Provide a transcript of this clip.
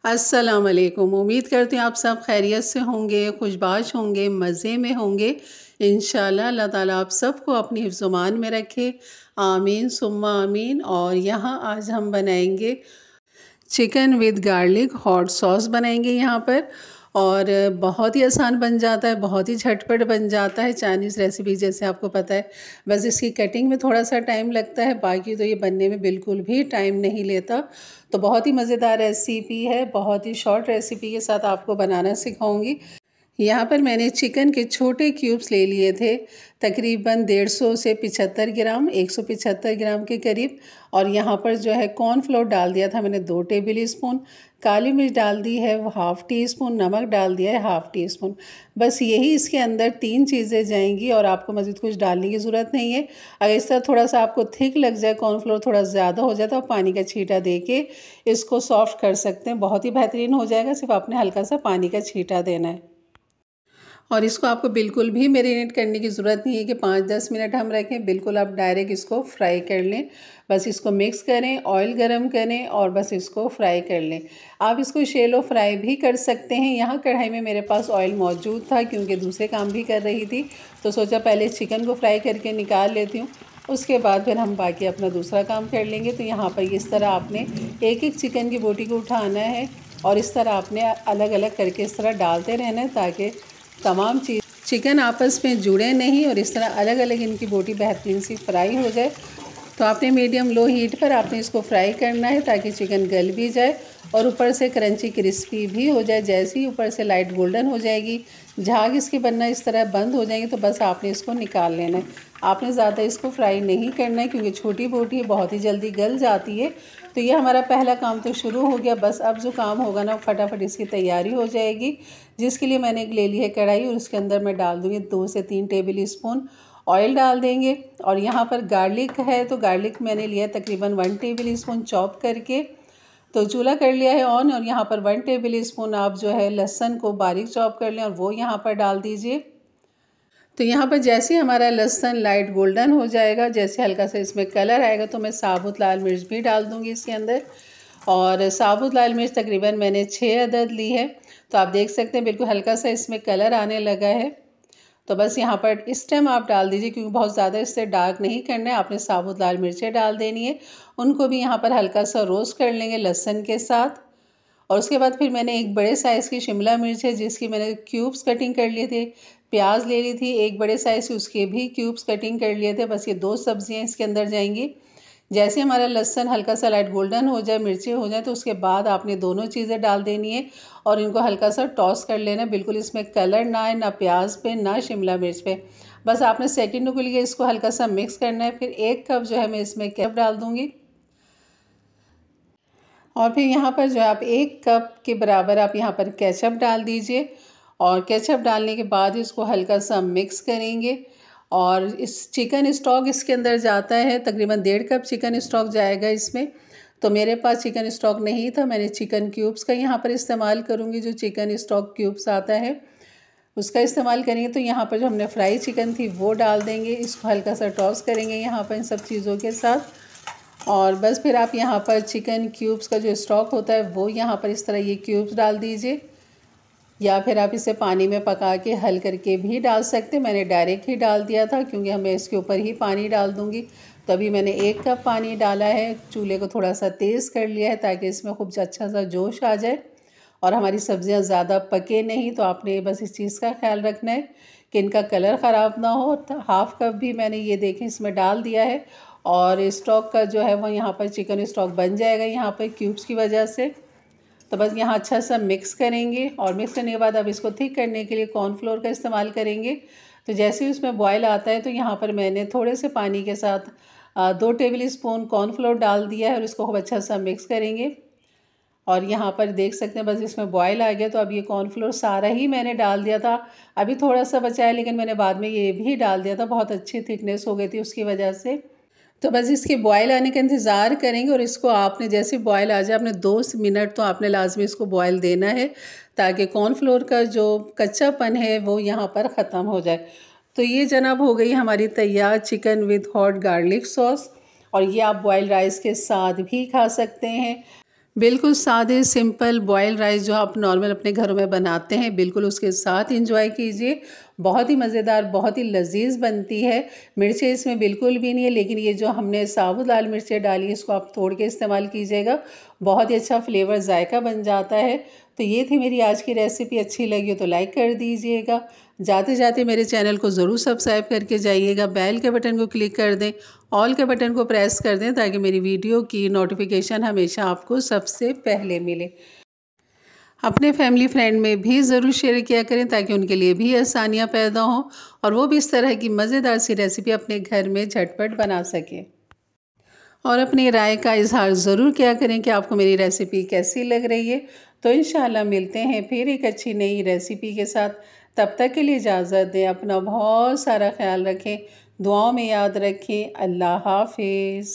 अस्सलाम वालेकुम। उम्मीद करती हूँ आप सब खैरियत से होंगे, खुशबाश होंगे, मज़े में होंगे। इंशाल्लाह अल्लाह ताला आप सबको अपनी हिफ्ज़-ओ-मान में रखे। आमीन सुम्मा आमीन। और यहाँ आज हम बनाएंगे chicken with garlic hot sauce बनाएंगे यहाँ पर। और बहुत ही आसान बन जाता है, बहुत ही झटपट बन जाता है चाइनीज़ रेसिपी जैसे आपको पता है। बस इसकी कटिंग में थोड़ा सा टाइम लगता है, बाकी तो ये बनने में बिल्कुल भी टाइम नहीं लेता। तो बहुत ही मज़ेदार रेसिपी है, बहुत ही शॉर्ट रेसिपी के साथ आपको बनाना सिखाऊंगी। यहाँ पर मैंने चिकन के छोटे क्यूब्स ले लिए थे, तकरीबन 150 से 75 ग्राम, 175 ग्राम के करीब। और यहाँ पर जो है कॉर्नफ्लोर डाल दिया था मैंने 2 टेबल स्पून, काली मिर्च डाल दी है हाफ़ टी स्पून, नमक डाल दिया है हाफ़ टी स्पून। बस यही इसके अंदर 3 चीज़ें जाएंगी और आपको मज़ीद कुछ डालने की ज़रूरत नहीं है। अगर इस तरह थोड़ा सा आपको थिक लग जाए, कॉर्नफ्लोर थोड़ा ज़्यादा हो जाए, तो आप पानी का छींटा दे के इसको सॉफ्ट कर सकते हैं, बहुत ही बेहतरीन हो जाएगा। सिर्फ आपने हल्का सा पानी का छींटा देना है। और इसको आपको बिल्कुल भी मैरिनेट करने की ज़रूरत नहीं है कि 5-10 मिनट हम रखें, बिल्कुल आप डायरेक्ट इसको फ्राई कर लें। बस इसको मिक्स करें, ऑयल गरम करें और बस इसको फ्राई कर लें। आप इसको शैलो फ्राई भी कर सकते हैं। यहाँ कढ़ाई में मेरे पास ऑयल मौजूद था क्योंकि दूसरे काम भी कर रही थी, तो सोचा पहले चिकन को फ्राई करके निकाल लेती हूँ, उसके बाद फिर हम बाकी अपना दूसरा काम कर लेंगे। तो यहाँ पर इस तरह आपने एक एक चिकन की बोटी को उठाना है और इस तरह आपने अलग अलग करके इस तरह डालते रहना है ताकि तमाम चिकन आपस में जुड़े नहीं और इस तरह अलग अलग इनकी बोटी बेहतरीन सी फ्राई हो जाए। तो आपने मीडियम लो हीट पर आपने इसको फ्राई करना है ताकि चिकन गल भी जाए और ऊपर से क्रंची क्रिस्पी भी हो जाए। जैसे ही ऊपर से लाइट गोल्डन हो जाएगी, झाग इसकी बनना इस तरह बंद हो जाएंगे, तो बस आपने इसको निकाल लेना है। आपने ज़्यादा इसको फ्राई नहीं करना है क्योंकि छोटी बोटी बहुत ही जल्दी गल जाती है। तो ये हमारा पहला काम तो शुरू हो गया। बस अब जो काम होगा ना, फटाफट इसकी तैयारी हो जाएगी, जिसके लिए मैंने एक ले ली है कढ़ाई और उसके अंदर मैं डाल दूँगी 2 से 3 टेबल स्पून ऑयल डाल देंगे। और यहाँ पर गार्लिक है, तो गार्लिक मैंने लिया तकरीबन 1 टेबल स्पून चॉप करके। तो चूल्हा कर लिया है ऑन और यहाँ पर 1 टेबल स्पून आप जो है लहसुन को बारीक चॉप कर लें और वो यहाँ पर डाल दीजिए। तो यहाँ पर जैसे हमारा लहसुन लाइट गोल्डन हो जाएगा, जैसे हल्का सा इसमें कलर आएगा, तो मैं साबुत लाल मिर्च भी डाल दूँगी इसके अंदर। और साबुत लाल मिर्च तकरीबन मैंने 6 अदद ली है। तो आप देख सकते हैं बिल्कुल हल्का सा इसमें कलर आने लगा है। तो बस यहाँ पर इस टाइम आप डाल दीजिए क्योंकि बहुत ज़्यादा इससे डार्क नहीं करना है। आपने साबुत लाल मिर्चें डाल देनी है, उनको भी यहाँ पर हल्का सा रोस्ट कर लेंगे लहसुन के साथ। और उसके बाद फिर मैंने एक बड़े साइज़ की शिमला मिर्च है जिसकी मैंने क्यूब्स कटिंग कर लिए थे, प्याज ले ली थी एक बड़े साइज़ की, उसके भी क्यूब्स कटिंग कर लिए थे। बस ये 2 सब्जियाँ इसके अंदर जाएंगी। जैसे हमारा लहसुन हल्का सा लाइट गोल्डन हो जाए, मिर्ची हो जाए, तो उसके बाद आपने दोनों चीज़ें डाल देनी है और इनको हल्का सा टॉस कर लेना है। बिल्कुल इसमें कलर ना आए, ना प्याज पे ना शिमला मिर्च पे। बस आपने सेकंडों के लिए इसको हल्का सा मिक्स करना है। फिर 1 कप जो है मैं इसमें केचप डाल दूँगी और फिर यहाँ पर जो है आप 1 कप के बराबर आप यहाँ पर केचप डाल दीजिए। और केचप डालने के बाद इसको हल्का सा मिक्स करेंगे और इस चिकन स्टॉक इसके अंदर जाता है, तकरीबन 1.5 कप चिकन स्टॉक जाएगा इसमें। तो मेरे पास चिकन स्टॉक नहीं था, मैंने चिकन क्यूब्स का यहाँ पर इस्तेमाल करूँगी। जो चिकन स्टॉक क्यूब्स आता है उसका इस्तेमाल करेंगे। तो यहाँ पर जो हमने फ्राई चिकन थी वो डाल देंगे, इसको हल्का सा टॉस करेंगे यहाँ पर इन सब चीज़ों के साथ। और बस फिर आप यहाँ पर चिकन क्यूब्स का जो स्टॉक होता है वो यहाँ पर इस तरह ये क्यूब्स डाल दीजिए, या फिर आप इसे पानी में पका के हल करके भी डाल सकते हैं। मैंने डायरेक्ट ही डाल दिया था क्योंकि मैं इसके ऊपर ही पानी डाल दूँगी। तो अभी मैंने 1 कप पानी डाला है, चूल्हे को थोड़ा सा तेज़ कर लिया है ताकि इसमें खूब अच्छा सा जोश आ जाए और हमारी सब्ज़ियाँ ज़्यादा पके नहीं। तो आपने बस इस चीज़ का ख्याल रखना है कि इनका कलर ख़राब ना हो। तो हाफ़ कप भी मैंने ये देखें इसमें डाल दिया है और स्टॉक का जो है वो यहाँ पर चिकन स्टॉक बन जाएगा यहाँ पर क्यूब्स की वजह से। तो बस यहाँ अच्छा सा मिक्स करेंगे और मिक्स करने के बाद अब इसको थिक करने के लिए कॉर्नफ्लोर का इस्तेमाल करेंगे। तो जैसे ही उसमें बॉयल आता है तो यहाँ पर मैंने थोड़े से पानी के साथ 2 टेबल स्पून कॉर्नफ्लोर डाल दिया है और इसको खूब अच्छा सा मिक्स करेंगे। और यहाँ पर देख सकते हैं बस इसमें बॉयल आ गया। तो अब ये कॉर्नफ्लोर सारा ही मैंने डाल दिया था, अभी थोड़ा सा बचा है लेकिन मैंने बाद में ये भी डाल दिया था, बहुत अच्छी थिकनेस हो गई थी उसकी वजह से। तो बस इसके बॉयल आने का इंतज़ार करेंगे और इसको आपने जैसे बॉयल आ जाए आपने 2 मिनट तो आपने लाजमी इसको बॉयल देना है ताकि कॉर्नफ्लोर का जो कच्चापन है वो यहाँ पर ख़त्म हो जाए। तो ये जनाब हो गई हमारी तैयार chicken with hot garlic sauce और ये आप बॉयल राइस के साथ भी खा सकते हैं। बिल्कुल सादे सिंपल बॉयल राइस जो आप नॉर्मल अपने घरों में बनाते हैं, बिल्कुल उसके साथ एंजॉय कीजिए। बहुत ही मज़ेदार, बहुत ही लज़ीज़ बनती है। मिर्चें इसमें बिल्कुल भी नहीं है, लेकिन ये जो हमने साबुत लाल मिर्चें डाली हैं, इसको आप तोड़ के इस्तेमाल कीजिएगा। बहुत ही अच्छा फ्लेवर, जायका बन जाता है। तो ये थी मेरी आज की रेसिपी। अच्छी लगी हो तो लाइक कर दीजिएगा। जाते जाते मेरे चैनल को ज़रूर सब्सक्राइब करके जाइएगा। बेल के बटन को क्लिक कर दें, ऑल के बटन को प्रेस कर दें, ताकि मेरी वीडियो की नोटिफिकेशन हमेशा आपको सबसे पहले मिले। अपने फैमिली फ्रेंड में भी ज़रूर शेयर किया करें, ताकि उनके लिए भी आसानियाँ पैदा हों और वो भी इस तरह की मज़ेदार सी रेसिपी अपने घर में झटपट बना सकें। और अपनी राय का इज़हार ज़रूर किया करें कि आपको मेरी रेसिपी कैसी लग रही है। तो इंशाल्लाह मिलते हैं फिर एक अच्छी नई रेसिपी के साथ। तब तक के लिए इजाज़त दें। अपना बहुत सारा ख्याल रखें, दुआओं में याद रखें। अल्लाह हाफ़िज़।